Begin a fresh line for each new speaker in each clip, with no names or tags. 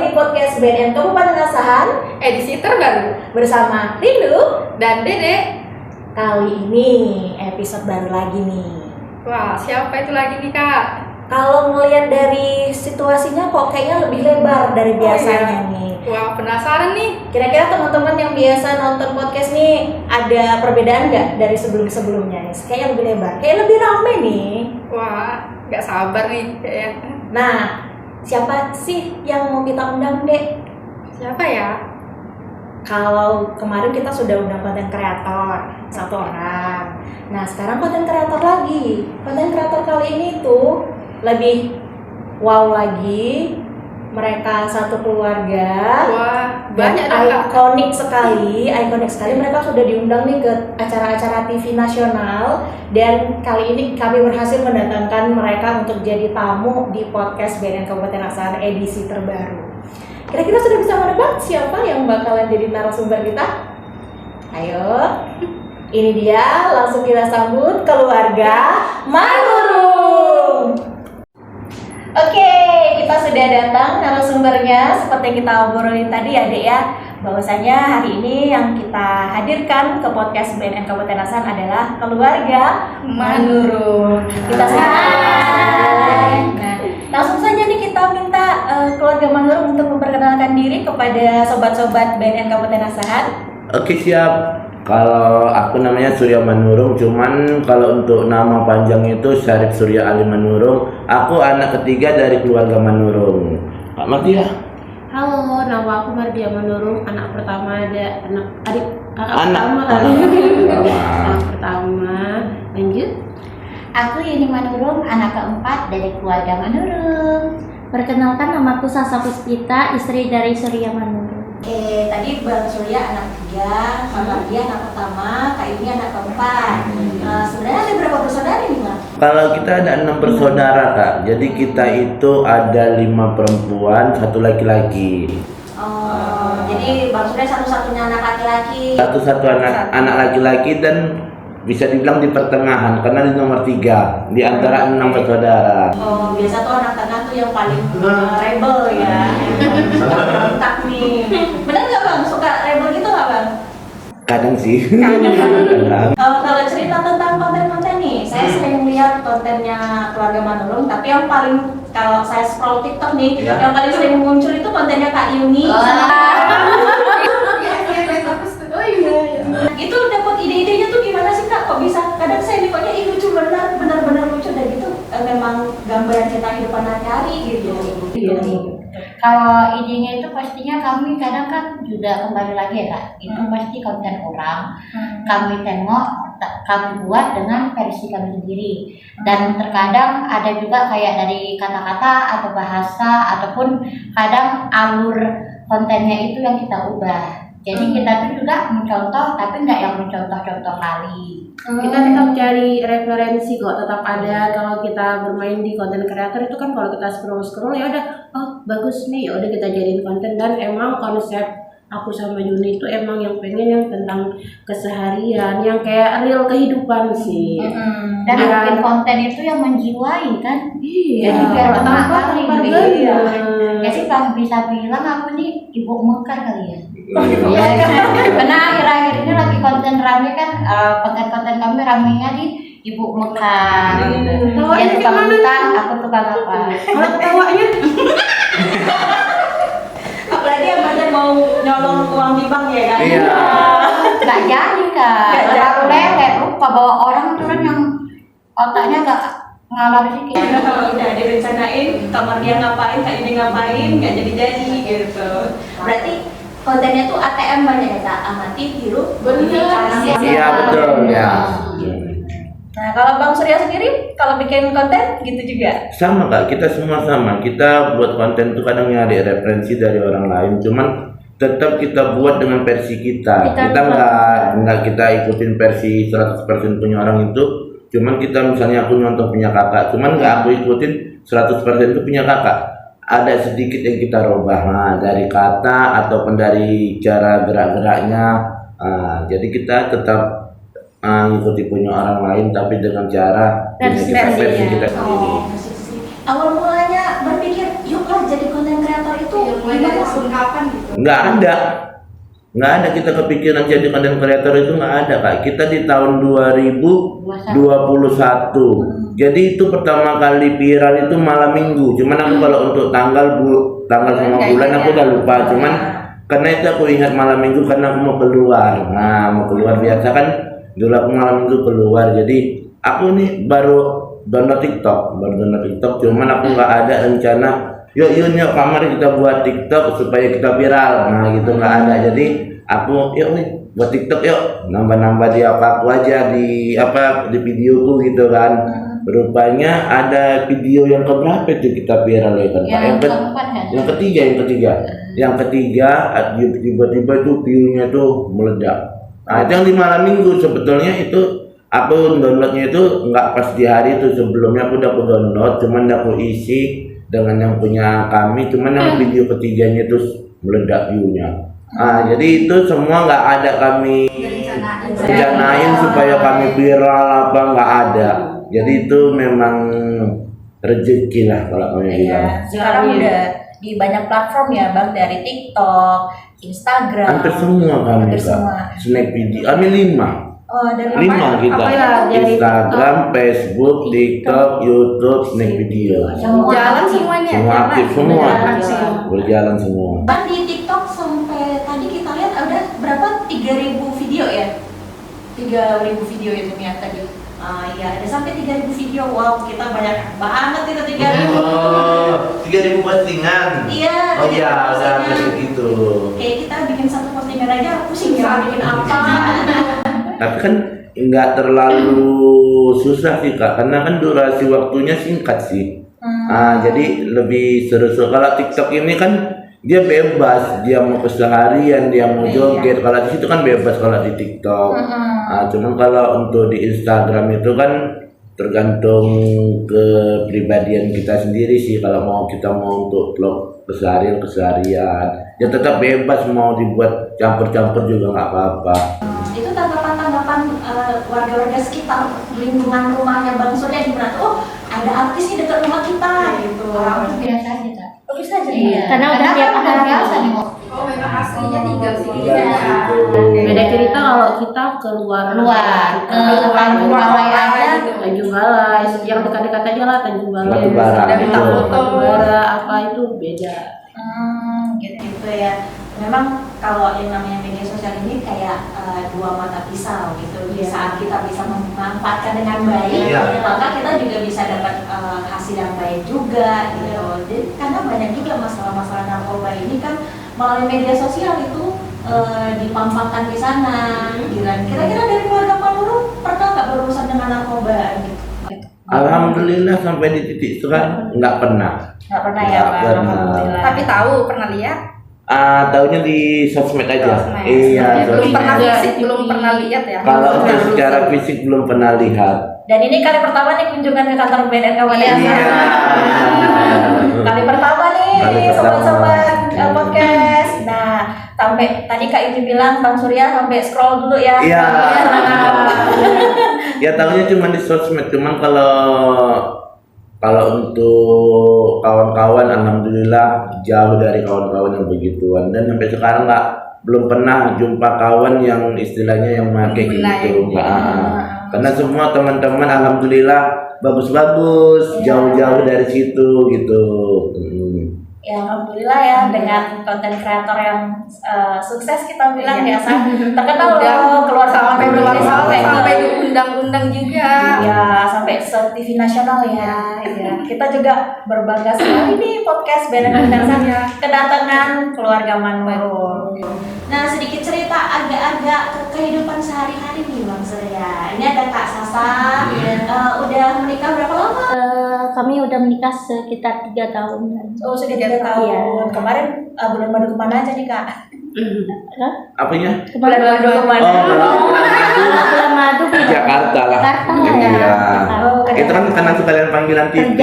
di podcast BNN Kabupaten Asahan
edisi terbaru
bersama Rindu
dan Dede.
Kali ini episode baru lagi nih.
Wah, siapa itu lagi nih Kak?
Kalau ngelihat dari situasinya kok kayaknya lebih lebar dari biasanya nih.
Wah, penasaran nih.
Kira-kira teman-teman yang biasa nonton podcast nih ada perbedaan nggak dari sebelum-sebelumnya nih? Kayaknya lebih lebar, kayak lebih rame nih.
Wah, nggak sabar nih kayaknya.
Nah, siapa sih yang mau kita undang, Dek?
Siapa ya?
Kalau kemarin kita sudah undang konten kreator satu orang. Nah, sekarang konten kreator lagi. Konten kreator kali ini tuh lebih wow lagi. Mereka satu keluarga.
Wah, banyak dong Kak.
Ikonik sekali mereka sudah diundang nih ke acara-acara TV nasional, dan kali ini kami berhasil mendatangkan mereka untuk jadi tamu di podcast BNN Kabupaten Asahan edisi terbaru. Kira-kira sudah bisa menebak siapa yang bakalan jadi narasumber kita? Ayo, ini dia, langsung kita sambut keluarga Manurung. Oke, kita sudah datang narasumbernya seperti yang kita obrolin tadi ya Dek ya, bahwasanya hari ini yang kita hadirkan ke podcast BNN Kabupaten Asahan adalah keluarga Manurung. Kita Nah, langsung saja nih kita minta keluarga Manurung untuk memperkenalkan diri kepada sobat-sobat BNN Kabupaten Asahan.
Oke, siap. Kalau aku namanya Surya Manurung, cuman kalau untuk nama panjang itu Syarif Surya Ali Manurung. Aku anak ketiga dari keluarga Manurung. Kak Martia.
Halo, nama aku Mardia Manurung, anak pertama ada kakak
Anak
pertama. Lanjut.
Aku Yuni Manurung, anak keempat dari keluarga Manurung. Perkenalkan, namaku Sasa Puspita, istri dari Surya Manurung.
Tadi Bang Surya anak ketiga, Kak Mardia anak pertama, Kak Yuni anak keempat. Sebenarnya ada berapa bersaudara nih, Bang?
Kalau kita ada 6 bersaudara, Kak. Jadi kita itu ada 5 perempuan, 1 laki-laki.
Oh, jadi Bang Surya satu-satunya anak laki-laki.
Satu anak laki-laki, dan bisa dibilang di pertengahan karena di nomor 3 di antara 6 bersaudara.
Oh, biasa tuh anak tengah tuh yang paling rebel ya. Berontak nih. Bener nggak Bang? Suka rebel gitu nggak Bang?
Kadang sih.
Kalau cerita tentang konten-konten nih, saya sering lihat kontennya keluarga Manurung, tapi yang paling kalau saya scroll TikTok nih, yang paling sering muncul itu kontennya Kak Yuni. Itu dapat ide-idenya tuh gimana sih Kak? Kok bisa? Kadang saya mikirnya lucu, benar-benar lucu, dan itu memang gambaran cerita kehidupan hari-hari gitu.
Kalau idenya itu pastinya kami kadang kan juga kembali lagi ya Kak, itu pasti konten orang. Kami tengok, kami buat dengan versi kami sendiri. Dan terkadang ada juga kayak dari kata-kata atau bahasa, ataupun kadang alur kontennya itu yang kita ubah. Jadi kita tuh juga mencontoh, tapi nggak yang mencontoh-contoh kali.
Kita tetap cari referensi kok, tetap ada. Kalau kita bermain di konten kreator itu kan kalau kita scroll ya udah, oh bagus nih, ya udah kita jadiin konten. Dan emang konsep aku sama Yuni itu emang yang pengen yang tentang keseharian, yang kayak real kehidupan sih.
Dan bikin konten itu yang menjiwai kan.
Iya.
Jadi biar
tanpa
iya. Jadi kalau bisa bilang aku nih ibu mekar kali ya.
Iya.
Karena akhir-akhir ini lagi konten rame kan, konten-konten kami ramenya di ibu mekar. Dia tukang utang, aku tukang apa?
Kalau ketawanya
Apalagi yang badan mau nyolong uang di bank ya kan?
Iya.
Nggak jadi Kak. Terlalu leleh, lupa bawa orang turun yang otaknya nggak ngalar sedikit.
Karena kalau udah direncanain, kamar dia ngapain, Kak Yuni ngapain, nggak jadi-jadi gitu. Berarti kontennya tuh ATM banyak ya Kak? Amati, tiru, verifikasi.
Iya, betul ya.
Nah, kalau Bang Surya sendiri, kalau bikin konten gitu juga?
Sama Kak, kita semua sama. Kita buat konten tuh kadang nyari referensi dari orang lain, cuman tetap kita buat dengan versi kita. Kita nggak kita ikutin versi 100% punya orang itu. Cuman kita misalnya aku nyontoh punya kakak, cuman nggak aku ikutin 100% itu punya kakak. Ada sedikit yang kita rubah, dari kata ataupun dari cara gerak-geraknya. Jadi kita tetap ngikuti punya orang lain, tapi dengan cara versi kita sendiri.
Awal mulanya berpikir, yuk lah jadi konten kreator itu gimana
kapan gitu?
Nggak ada kita kepikiran jadi content creator itu, nggak ada Kak. Kita di tahun 2021. Jadi itu pertama kali viral itu malam minggu. Cuman aku kalau untuk tanggal sama bulan aku udah lupa. Cuman karena itu aku ingat malam minggu karena aku mau keluar. Nah, mau keluar biasa kan dulu aku malam minggu keluar. Jadi aku nih baru download TikTok. Cuman aku nggak ada rencana yuk kamar kita buat TikTok supaya kita viral. Nah, gitu nggak ada. Jadi aku yuk nih buat TikTok yuk, nambah di apa aku aja di videoku gitu kan. Rupanya ada video yang keberapa itu kita viral ya kan? Yang ketiga. Yang ketiga tiba-tiba itu view-nya tuh meledak. Nah, yang di malam minggu sebetulnya itu aku downloadnya itu nggak pas di hari itu, sebelumnya aku udah download, cuman aku isi dengan yang punya kami, cuman yang video ketiganya itu meledak view-nya. Nah, jadi itu semua nggak ada kami rencanain supaya kami viral apa, nggak ada. Jadi itu memang rezeki lah kalau kami bilang.
Sekarang udah di banyak platform ya Bang, dari TikTok, Instagram.
Hampir semua kami Kak. Snack video, kami 5.
Oh, dari
5 kita. Instagram, Facebook, TikTok, YouTube, snack video.
Jalan semuanya.
Semua aktif semua. Berjalan semua.
Bang, di TikTok sampai tadi kita lihat ada berapa? 3.000 video ya? 3.000 video itu niat tadi. Iya, ada sampai 3.000 video. Wow, kita banyak banget itu 3.000.
3.000 postingan.
Iya.
Oh iya, ada begitu.
Kayak kita bikin satu postingan aja pusing ya bikin apa.
Tapi kan nggak terlalu susah sih Kak, karena kan durasi waktunya singkat sih. Jadi lebih seru-seru. Kalau TikTok ini kan dia bebas, dia mau keseharian, dia mau joget. Kalau di situ kan bebas kalau di TikTok. Cuman kalau untuk di Instagram itu kan tergantung kepribadian kita sendiri sih. Kalau kita mau untuk vlog keseharian, ya tetap bebas, mau dibuat campur-campur juga nggak apa-apa.
Itu tanggapan warga-warga sekitar lingkungan rumahnya Bang Surya gimana? Oh, ada artis nih dekat rumah kita gitu.
Orang biasa aja Kak.
Bisa aja.
Iya. Karena udah tiap hari biasa nih kok.
Oh, memang aslinya tinggal sini.
Beda cerita kalau kita keluar
Tanjung Balai aja.
Tanjung Balai, yang dekat-dekat aja lah Tanjung Balai.
Batubara.
Batubara apa itu beda.
Gitu ya. Memang kalau yang namanya media sosial ini kayak dua mata pisau gitu. Di saat kita bisa memanfaatkan dengan baik, maka kita juga bisa dapat hasil yang baik juga gitu. Jadi karena banyak juga masalah-masalah narkoba ini kan melalui media sosial itu dipampangkan di sana. Kira-kira dari keluarga Pak Nurul pernah nggak berurusan dengan narkoba gitu?
Alhamdulillah sampai di titik sekarang nggak pernah.
Nggak pernah ya Pak.
Alhamdulillah.
Tapi tahu, pernah lihat?
Taunya di sosmed aja.
Sosmed.
Iya,
Belum pernah
sosmed.
fisik, belum pernah lihat ya.
Kalau untuk secara fisik belum pernah lihat.
Dan ini kali pertama nih kunjungan ke kantor BNN Kabupaten Kali pertama nih sobat-sobat podcast. Nah, sampai tadi Kak Iji bilang Bang Surya sampai scroll dulu ya.
Iya. Ya tahunya cuma di sosmed, cuman kalau untuk kawan-kawan alhamdulillah jauh dari kawan-kawan yang begituan, dan sampai sekarang belum pernah jumpa kawan yang istilahnya yang pakai gitu. Karena semua teman-teman alhamdulillah bagus-bagus, jauh-jauh dari situ gitu.
Ya alhamdulillah ya, dengan konten kreator yang sukses kita bilang biasa terkenal loh, keluar sampai diundang-undang juga. Ya sampai TV nasional ya. Kita juga berbangga sekali nih podcast BNN kedatangan keluarga Manurul. Nah, sedikit cerita agak-agak ke kehidupan sehari-hari nih Bang Surya. Ini ada Kak Sasa, udah menikah berapa lama?
Kami udah menikah sekitar 3 tahun.
Oh, sekitar 3 tahun.
Iya.
Kemarin bulan madu kemana aja nih Kak?
Apanya?
Bulan madu kemana?
Bulan madu
Di Jakarta lah. Iya. Itu kan karena sekalian panggilan TV.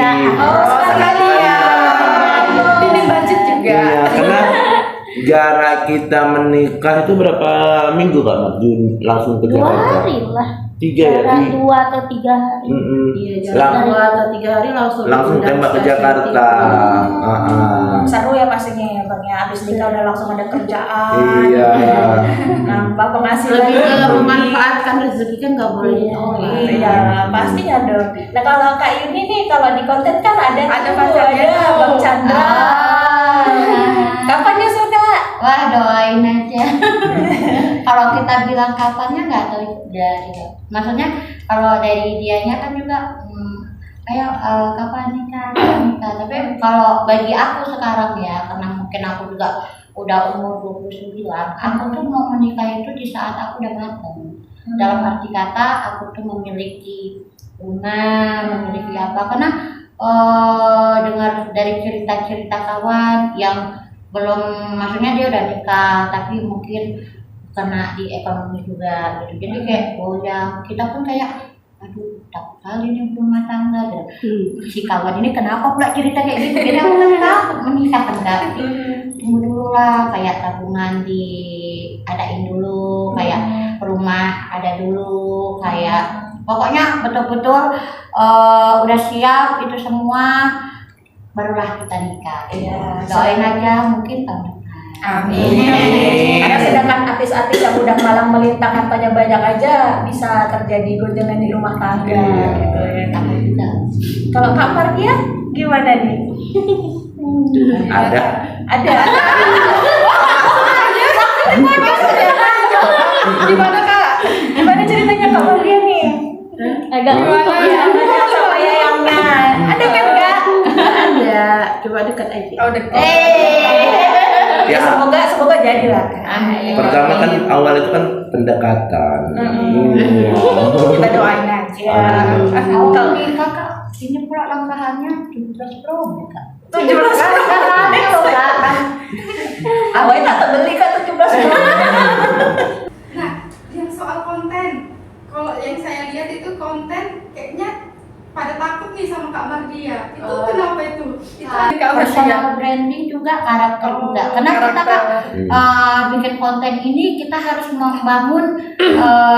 Bimbing budget juga.
Iya, karena jarak kita menikah itu berapa minggu Kak? Langsung ke
2
Jakarta.
hari lah.
3 ya
jarak
Ti?
2 atau 3 hari.
Iya, jalan 2 atau 3 hari langsung
Tembak ke
stasiun
Jakarta.
TV.
Seru ya pastinya ya Bang ya, abis nikah udah langsung ada kerjaan.
Iya.
Nambah penghasilan.
Lebih ke
lebih.
memanfaatkan rezeki kan nggak boleh ditolak.
Iya, pastinya dong. Nah kalau Kak Yuni nih, kalau di konten kan ada
pacarnya
ada
tuh.
Bang Chandra. Kapan nyusul Kak?
Wah, doain aja. Kalau kita bilang kapannya nggak tahu dari. Maksudnya kalau dari dianya kan juga ayo kapan nikah, kapan nikah. Tapi kalau bagi aku sekarang ya, karena mungkin aku juga udah umur 29, aku tuh mau menikah itu di saat aku udah matang. Dalam arti kata aku tuh memiliki rumah, memiliki apa, karena dengar dari cerita-cerita kawan yang belum, maksudnya dia udah nikah tapi mungkin kena di ekonomi juga gitu, jadi kayak goyang. Kita pun kayak aduh takut kali nih rumah tangga gitu. Si kawan ini kenapa pula cerita kayak gitu, jadi aku kan takut menikah kan Kak. Tunggu dulu lah, kayak tabungan diadain dulu, kayak rumah ada dulu, kayak pokoknya betul-betul udah siap itu semua barulah kita nikah.
Iya.
Doain aja mungkin tahun depan.
Amin. Karena sedangkan artis-artis yang udah malang melintang hartanya banyak aja bisa terjadi gonjangan di rumah tangga gitu ya.
Takut juga.
Kalau Kak Mardia gimana nih?
Ada.
Ada.
Gimana Kak?
Gimana ceritanya Kak Mardia nih?
Agak
Iya, sama Yayangnya. Ada kan Kak?
Ada, coba dekat aja.
Oh dekat.
Ya.
Semoga jadi lah Kak.
Pertama kan awal itu kan pendekatan.
Kita doain aja.
kalau nih Kakak ini pula langkahannya 17 Pro ya Kak.
17 awalnya tak terbeli Kak 17
Nah, yang soal konten, kalau yang saya lihat itu konten kayaknya pada takut nih sama Kak Mardia. Itu kenapa itu? Itu Kak Mardia.
Personal branding juga, karakter juga. Karena kita kan bikin konten ini kita harus membangun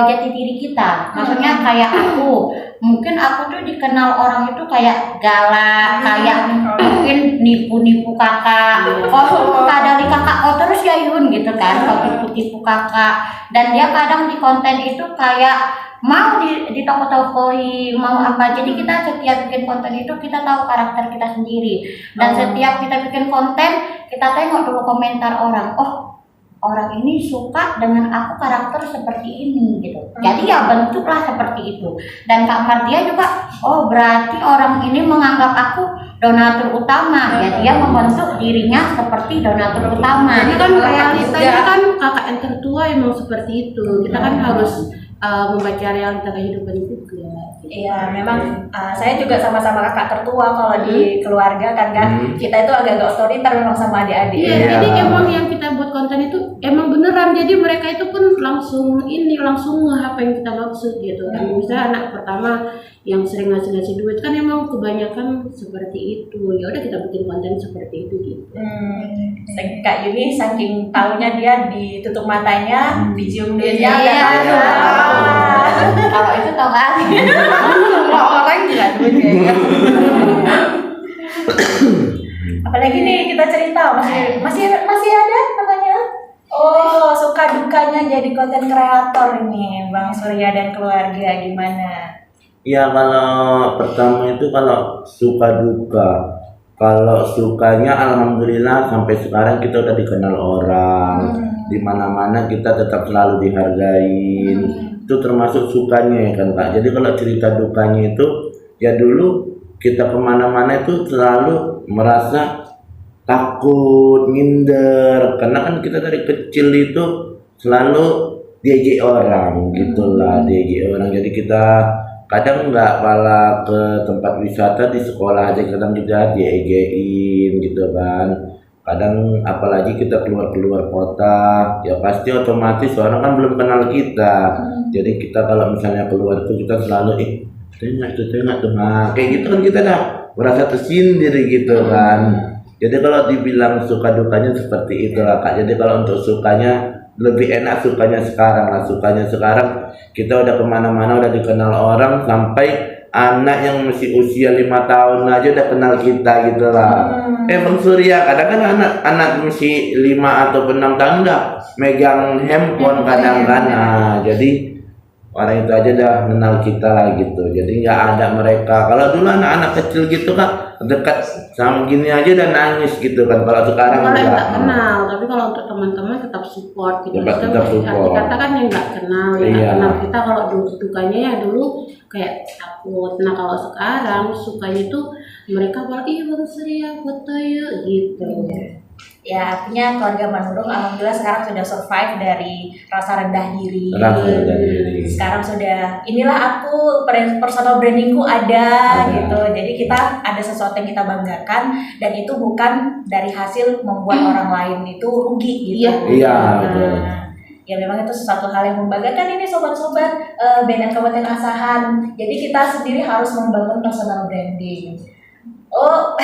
jati diri kita. Maksudnya kayak aku, mungkin aku tuh dikenal orang itu kayak galak, kayak mungkin nipu-nipu kakak. Oh, dari kakak kau terus ya Yun gitu kan, kau tipu-tipu kakak. Dan dia kadang di konten itu kayak mau ditokok-tokoi, mau apa. Jadi kita setiap bikin konten itu kita tahu karakter kita sendiri. Dan setiap kita bikin konten kita tengok dulu komentar orang. Oh, orang ini suka dengan aku karakter seperti ini gitu. Jadi ya bentuklah seperti itu. Dan Kak Mardia juga, oh berarti orang ini menganggap aku donatur utama. Ya dia membentuk dirinya seperti donatur utama.
Jadi kan realitanya kan kakak yang tertua emang seperti itu. Kita kan harus membaca realita kehidupan juga.
Iya, memang saya juga sama-sama kakak tertua kalau di keluarga kan kita itu agak-agak otoriter memang sama adik-adik.
Iya, jadi emang yang kita buat konten itu emang beneran. Jadi mereka itu pun langsung ngeh apa yang kita maksud gitu kan. Misalnya anak pertama yang sering ngasih duit kan emang kebanyakan seperti itu. Ya udah kita bikin konten seperti itu gitu.
Kak Yuni saking taunya dia ditutup matanya, dicium duitnya.
Kalau itu tau kali.
Semua orang gila duit kayaknya.
Apalagi nih kita cerita masih ada pertanyaan? Oh, suka dukanya jadi konten kreator ini Bang Surya dan keluarga gimana?
Ya kalau pertama itu kalau suka duka. Kalau sukanya alhamdulillah sampai sekarang kita udah dikenal orang. Di mana-mana kita tetap selalu dihargain. Itu termasuk sukanya ya kan Kak. Jadi kalau cerita dukanya itu ya dulu kita kemana-mana itu selalu merasa takut, minder, karena kan kita dari kecil itu selalu diejek orang gitulah, diejek orang. Jadi kita kadang nggak malah ke tempat wisata, di sekolah aja kadang juga diejekin gitu kan. Kadang apalagi kita keluar kota ya pasti otomatis orang kan belum kenal kita. Jadi kita kalau misalnya keluar itu kita selalu tengok tuh, nah kayak gitu kan kita dah merasa tersindir gitu kan. Jadi kalau dibilang suka dukanya seperti itu lah Kak. Jadi kalau untuk sukanya lebih enak sukanya sekarang lah. Sukanya sekarang kita udah kemana-mana udah dikenal orang, sampai anak yang masih usia 5 tahun aja udah kenal kita gitu lah. Bang Surya, kadang kan anak masih 5 atau 6 tahun udah megang handphone kadang-kadang. Nah, jadi orang itu aja udah kenal kita lah gitu. Jadi nggak ada mereka. Kalau dulu anak-anak kecil gitu kan dekat sama gini aja udah nangis gitu kan. Kalau sekarang
Kalau yang
enggak.
nggak kenal, tapi kalau untuk teman-teman tetap support gitu.
Tetap support.
Kata kan yang nggak kenal, yang nggak
Iya.
kenal kita kalau dukanya ya dulu kayak takut. Nah kalau sekarang sukanya tuh mereka bilang, ih Bang Surya foto yuk gitu.
Ya, artinya keluarga Manurung alhamdulillah sekarang sudah survive dari rasa rendah diri.
Rasa rendah diri.
Sekarang sudah, inilah aku, personal brandingku ada gitu. Jadi kita ada sesuatu yang kita banggakan, dan itu bukan dari hasil membuat orang lain itu rugi gitu.
Iya, betul.
Ya memang itu sesuatu hal yang membanggakan ini sobat-sobat BNN Kabupaten Asahan. Jadi kita sendiri harus membangun personal branding. Oh,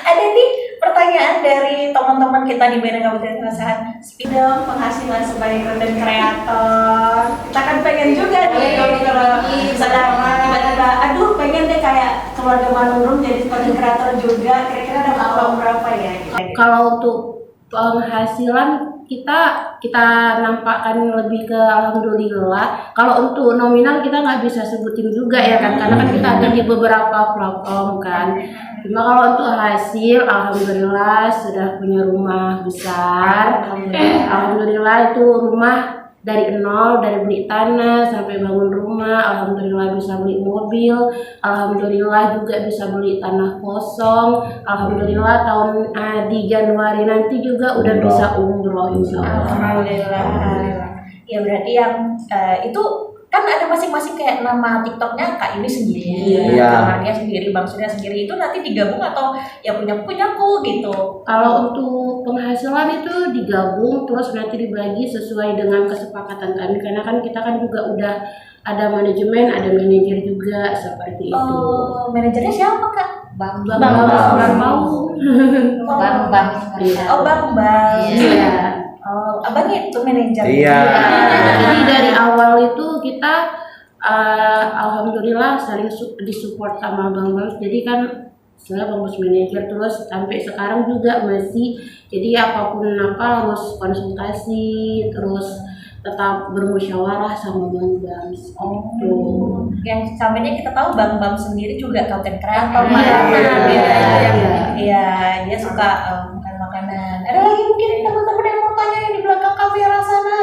ada nih pertanyaan dari teman-teman kita di BNN Kabupaten Asahan. Speed dong penghasilan sebagai content creator. Kita kan pengen juga nih kalau misalnya tiba-tiba, aduh pengen deh kayak keluarga Manurung jadi content creator juga. Kira-kira dapat uang berapa ya?
Kalau untuk penghasilan kita nampakkan lebih ke alhamdulillah. Kalau untuk nominal kita nggak bisa sebutin juga ya kan, karena kan kita ada di beberapa platform kan. Cuma kalau untuk hasil alhamdulillah sudah punya rumah besar. Alhamdulillah itu rumah dari nol, dari beli tanah sampai bangun rumah, alhamdulillah bisa beli mobil, alhamdulillah juga bisa beli tanah kosong, alhamdulillah tahun di Januari nanti juga udah bisa umroh insyaallah.
Alhamdulillah. Ya berarti yang itu kan ada masing-masing kayak nama TikToknya Kak ini sendiri,
Iya.
Mardia sendiri, Bang Surya sendiri, itu nanti digabung atau ya punyaku gitu?
Kalau untuk penghasilan itu digabung terus nanti dibagi sesuai dengan kesepakatan kami, karena kan kita kan juga udah ada manajemen, ada manajer juga seperti itu.
Oh, manajernya siapa Kak?
Bang
Bang mau.
Oh, Bang.
Iya.
Oh, abang itu manajer.
Iya.
Jadi dari awal itu kita alhamdulillah saling disupport sama Bang Bang. Jadi kan saya Bang Bos manajer terus sampai sekarang juga masih. Jadi apapun apa harus konsultasi terus tetap bermusyawarah sama Bang Bang.
Oh, yang sampainya kita tahu Bang Bam sendiri juga content creator, Iya, dia suka makan makanan. Ada lagi mungkin teman-teman yang mau tanya yang di belakang kafe arah sana.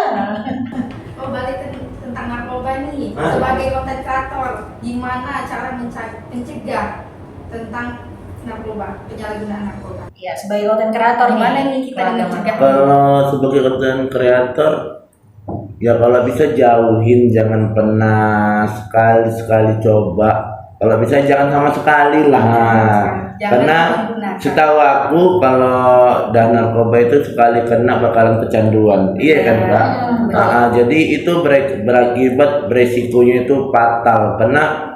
Oh, balik tentang narkoba nih. Sebagai konten kreator, gimana cara mencegah tentang narkoba, penyalahgunaan narkoba?
Iya, sebagai konten kreator gimana nih kita mencegah?
Kalau sebagai content creator, ya kalau bisa jauhin, jangan pernah sekali-sekali coba. Kalau bisa jangan sama sekali lah. Karena setahu aku kalau dan narkoba itu sekali kena bakalan kecanduan. Iya kan Kak? Jadi itu berakibat beresikonya itu fatal. Karena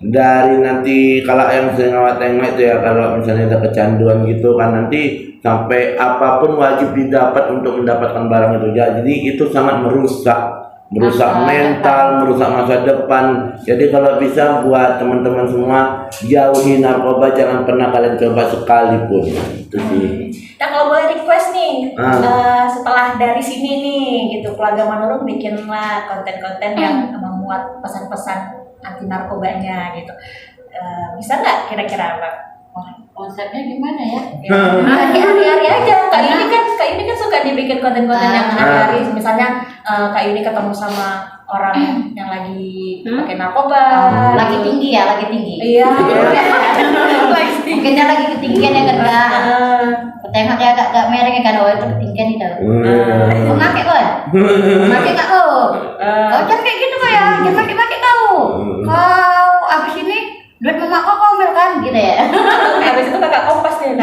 dari nanti kalau yang sering awat-awat itu ya, kalau misalnya ada kecanduan gitu kan nanti sampai apapun wajib didapat untuk mendapatkan barang itu. Jadi itu sangat merusak mental, merusak masa depan. Jadi kalau bisa buat teman-teman semua jauhi narkoba, jangan pernah kalian coba sekalipun. Itu sih.
Nah kalau boleh request nih, setelah dari sini nih gitu, keluarga Manurung bikinlah konten-konten yang memuat pesan-pesan anti narkobanya gitu. Bisa nggak kira-kira Mbak?
Konsepnya gimana ya?
Hari-hari aja. Kak ini kan suka dibikin konten-konten yang hari-hari. Misalnya Kak ini ketemu sama orang yang lagi pakai narkoba.
Lagi tinggi.
Iya. Lagi tinggi.
Mungkinnya lagi ketinggian ya kan Kak. Tengok dia agak mereng kan, oh itu ketinggian itu. Mau pakai kok? Pakai nggak kok? Oh jangan kayak gitu kok ya, jangan pakai kau. Kau abis ini duit mama kau ambil kan gitu ya.
Habis itu kakak kompas nih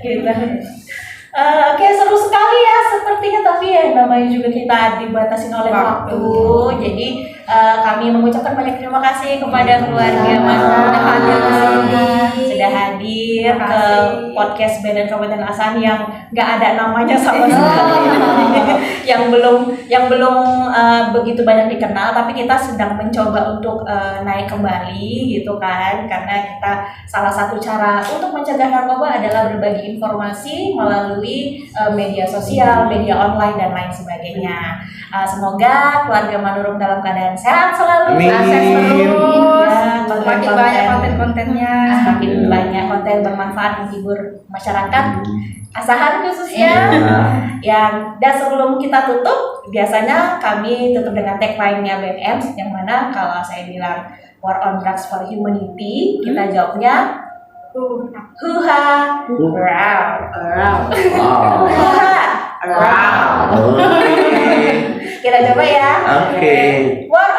gitu. Oke, seru sekali ya sepertinya, tapi ya namanya juga kita dibatasin oleh waktu. Jadi kami mengucapkan banyak terima kasih kepada keluarga Mas sudah hadir ke sini, sudah hadir ke podcast Band dan Kabupaten Asahan yang nggak ada namanya sama sekali, yang belum begitu banyak dikenal, tapi kita sedang mencoba untuk naik kembali gitu kan, karena kita salah satu cara untuk mencegah narkoba adalah berbagi informasi melalui media sosial, media online dan lain sebagainya. Semoga keluarga Manurung dalam keadaan sehat selalu,
Amin.
sukses terus,
Semakin banyak konten-kontennya.
semakin banyak konten bermanfaat menghibur masyarakat Asahan khususnya. Dan sebelum kita tutup, biasanya kami tutup dengan tagline-nya BNM, yang mana kalau saya bilang War on Drugs for Humanity, kita jawabnya Huha Raw. Huha Raw. Kita coba ya.
Oke.
War